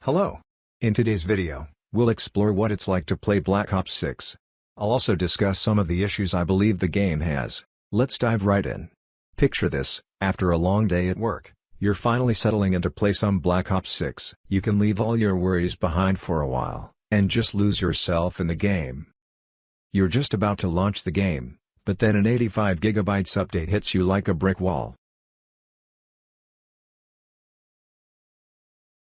Hello! In today's video, we'll explore what it's like to play Black Ops 6. I'll also discuss some of the issues I believe the game has. Let's dive right in. Picture this: after a long day at work, you're finally settling in to play some Black Ops 6. You can leave all your worries behind for a while, and just lose yourself in the game. You're just about to launch the game, but then an 85 GB update hits you like a brick wall.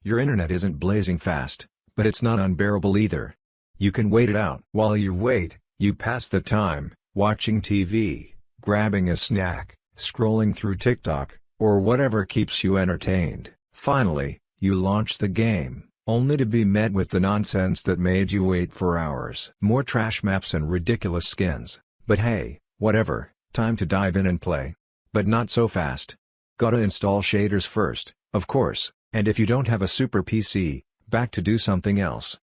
Your internet isn't blazing fast, but it's not unbearable either. You can wait it out. While you wait, you pass the time, watching TV, grabbing a snack, scrolling through TikTok, or whatever keeps you entertained. Finally, you launch the game, only to be met with the nonsense that made you wait for hours. More trash maps and ridiculous skins. But hey, whatever, time to dive in and play. But not so fast. Gotta install shaders first, of course. And if you don't have a super PC, back to do something else.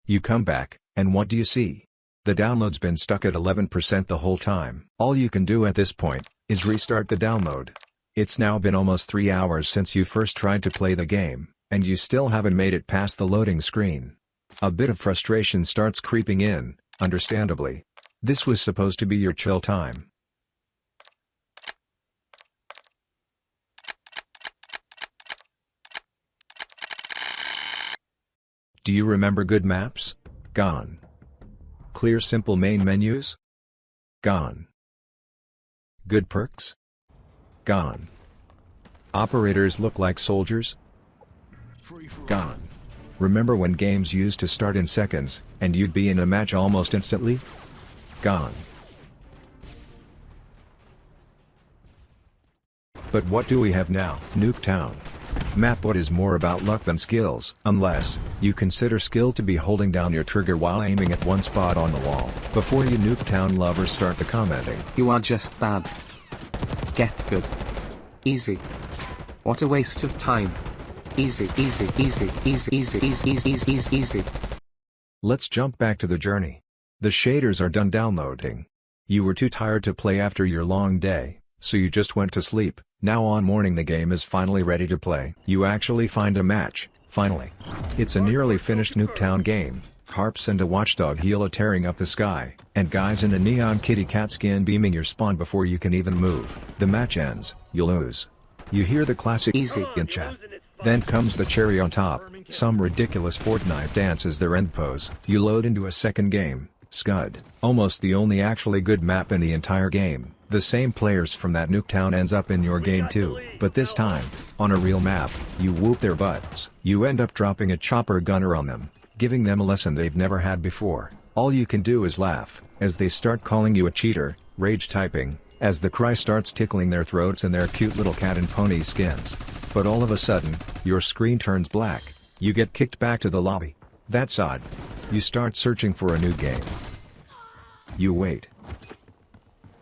You come back, and what do you see? The download's been stuck at 11% the whole time. All you can do at this point is restart the download. It's now been almost 3 hours since you first tried to play the game, and you still haven't made it past the loading screen. A bit of frustration starts creeping in, understandably. This was supposed to be your chill time. Do you remember good maps? Gone. Clear simple main menus? Gone. Good perks? Gone. Operators look like soldiers? Gone. Remember when games used to start in seconds, and you'd be in a match almost instantly? Gone. But what do we have now? Nuketown. Map what is more about luck than skills, unless you consider skill to be holding down your trigger while aiming at one spot on the wall. Before you Nuketown lovers start the commenting. You are just bad. Get good. Easy. What a waste of time. Easy, easy, easy, easy, easy, easy, easy, easy, easy. Let's jump back to the journey. The shaders are done downloading. You were too tired to play after your long day, so you just went to sleep. Now on morning the game is finally ready to play. You actually find a match, finally. It's a nearly finished Nuketown game, harps and a watchdog helo tearing up the sky, and guys in a neon kitty cat skin beaming your spawn before you can even move. The match ends, you lose. You hear the classic easy in chat. Then comes the cherry on top, some ridiculous Fortnite dance as their end pose. You load into a second game, Scud. Almost the only actually good map in the entire game. The same players from that Nuketown ends up in your game too, but this time, on a real map, you whoop their butts. You end up dropping a chopper gunner on them, giving them a lesson they've never had before. All you can do is laugh, as they start calling you a cheater, rage typing, as the cry starts tickling their throats in their cute little cat and pony skins. But all of a sudden, your screen turns black, you get kicked back to the lobby. That's odd. You start searching for a new game. You wait.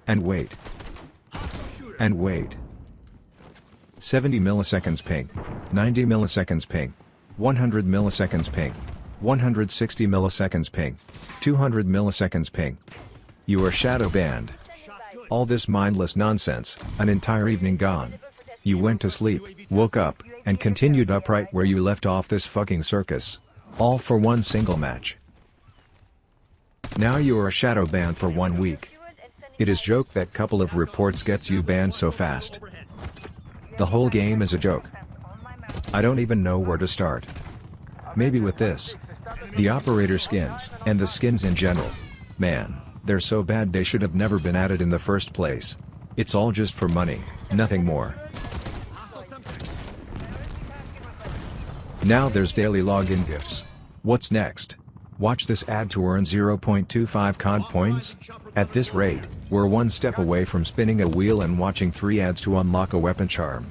And wait. And wait. 70 milliseconds ping. 90 milliseconds ping. 100 milliseconds ping. 160 milliseconds ping. 200 milliseconds ping. You are shadow banned. All this mindless nonsense, an entire evening gone. You went to sleep, woke up, and continued up right where you left off this fucking circus. All for one single match. Now you are shadow banned for 1 week. It is joke that couple of reports gets you banned so fast. The whole game is a joke. I don't even know where to start. Maybe with this. The operator skins, and the skins in general. Man, they're so bad they should have never been added in the first place. It's all just for money, nothing more. Now there's daily login gifts. What's next? Watch this ad to earn 0.25 COD points? At this rate, we're one step away from spinning a wheel and watching 3 ads to unlock a weapon charm.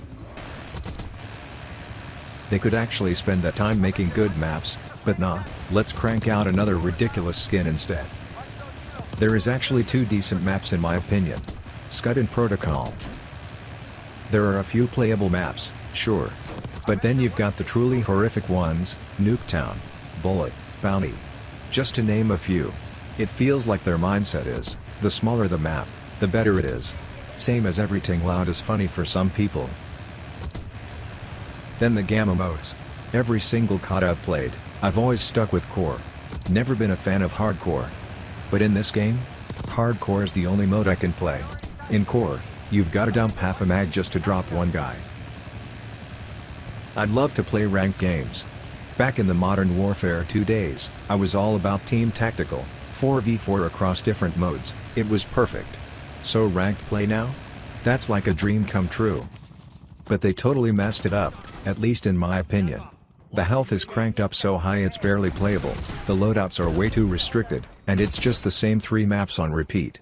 They could actually spend that time making good maps, but nah, let's crank out another ridiculous skin instead. There is actually 2 decent maps in my opinion. Scud and Protocol. There are a few playable maps, sure. But then you've got the truly horrific ones, Nuketown, Bullet, Bounty. Just to name a few. It feels like their mindset is, the smaller the map, the better it is. Same as everything loud is funny for some people. Then the gamma modes. Every single COD I've played, I've always stuck with core. Never been a fan of hardcore. But in this game, hardcore is the only mode I can play. In core, you've gotta dump half a mag just to drop one guy. I'd love to play ranked games. Back in the Modern Warfare 2 days, I was all about team tactical, 4v4 across different modes. It was perfect. So ranked play now? That's like a dream come true. But they totally messed it up, at least in my opinion. The health is cranked up so high it's barely playable, the loadouts are way too restricted, and it's just the same 3 maps on repeat.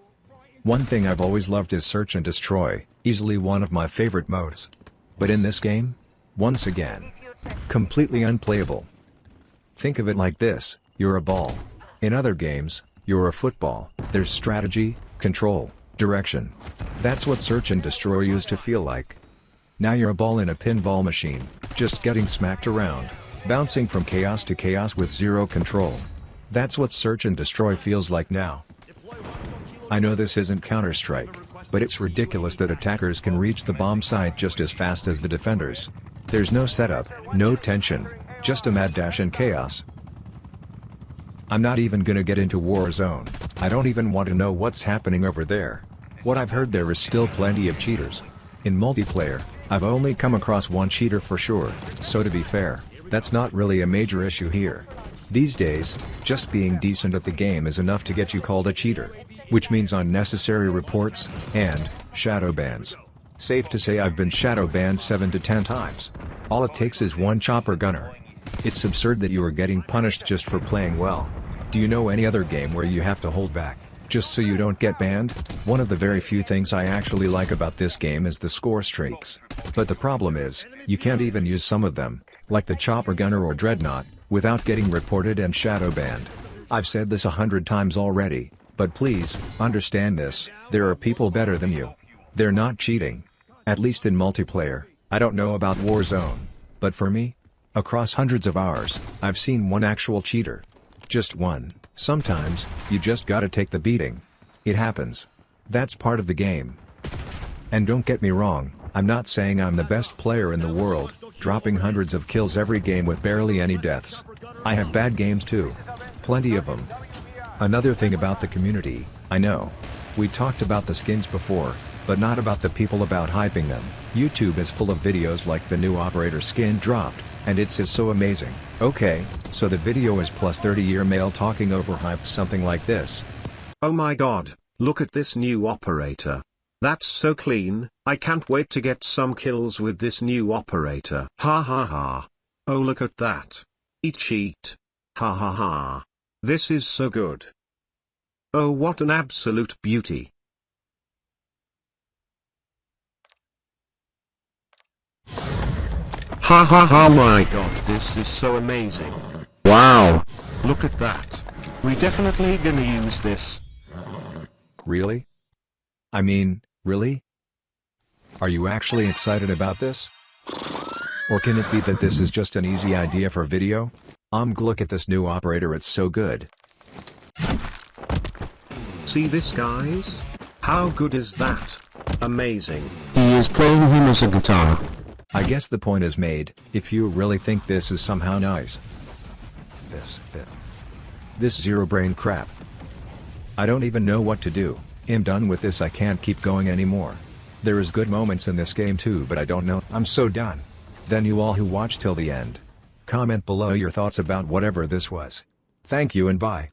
One thing I've always loved is Search and Destroy, easily one of my favorite modes. But in this game? Once again. Completely unplayable. Think of it like this, you're a ball. In other games, you're a football, there's strategy, control, direction. That's what Search and Destroy used to feel like. Now you're a ball in a pinball machine, just getting smacked around, bouncing from chaos to chaos with zero control. That's what Search and Destroy feels like now. I know this isn't Counter-Strike, but it's ridiculous that attackers can reach the bomb site just as fast as the defenders. There's no setup, no tension, just a mad dash and chaos. I'm not even gonna get into Warzone, I don't even want to know what's happening over there. What I've heard, there is still plenty of cheaters. In multiplayer, I've only come across one cheater for sure, so to be fair, that's not really a major issue here. These days, just being decent at the game is enough to get you called a cheater, which means unnecessary reports, and shadow bans. Safe to say I've been shadow banned 7 to 10 times. All it takes is one chopper gunner. It's absurd that you are getting punished just for playing well. Do you know any other game where you have to hold back, just so you don't get banned? One of the very few things I actually like about this game is the score streaks. But the problem is, you can't even use some of them, like the chopper gunner or dreadnought, without getting reported and shadow banned. I've said this 100 times already, but please, understand this, there are people better than you. They're not cheating. At least in multiplayer. I don't know about Warzone. But for me, across hundreds of hours, I've seen one actual cheater. Just one. Sometimes, you just gotta take the beating. It happens. That's part of the game. And don't get me wrong, I'm not saying I'm the best player in the world, dropping hundreds of kills every game with barely any deaths. I have bad games too. Plenty of them. Another thing about the community, I know. We talked about the skins before, but not about the people about hyping them. YouTube is full of videos like the new operator skin dropped, and it's so amazing. Okay, so the video is plus 30-year male talking overhyped something like this. Oh my god, look at this new operator. That's so clean, I can't wait to get some kills with this new operator. Ha ha ha. Oh look at that. Eat cheat. Ha ha ha. This is so good. Oh what an absolute beauty. Ha ha ha, my god, this is so amazing. Wow. Look at that. We definitely gonna use this. Really? I mean, really? Are you actually excited about this? Or can it be that this is just an easy idea for video? Look at this new operator, it's so good. See this, guys? How good is that? Amazing. He is playing him as a guitar. I guess the point is made, if you really think this is somehow nice. This zero brain crap. I don't even know what to do. I'm done with this, I can't keep going anymore. There is good moments in this game too, but I don't know, I'm so done. Then you all who watched till the end, comment below your thoughts about whatever this was. Thank you and bye.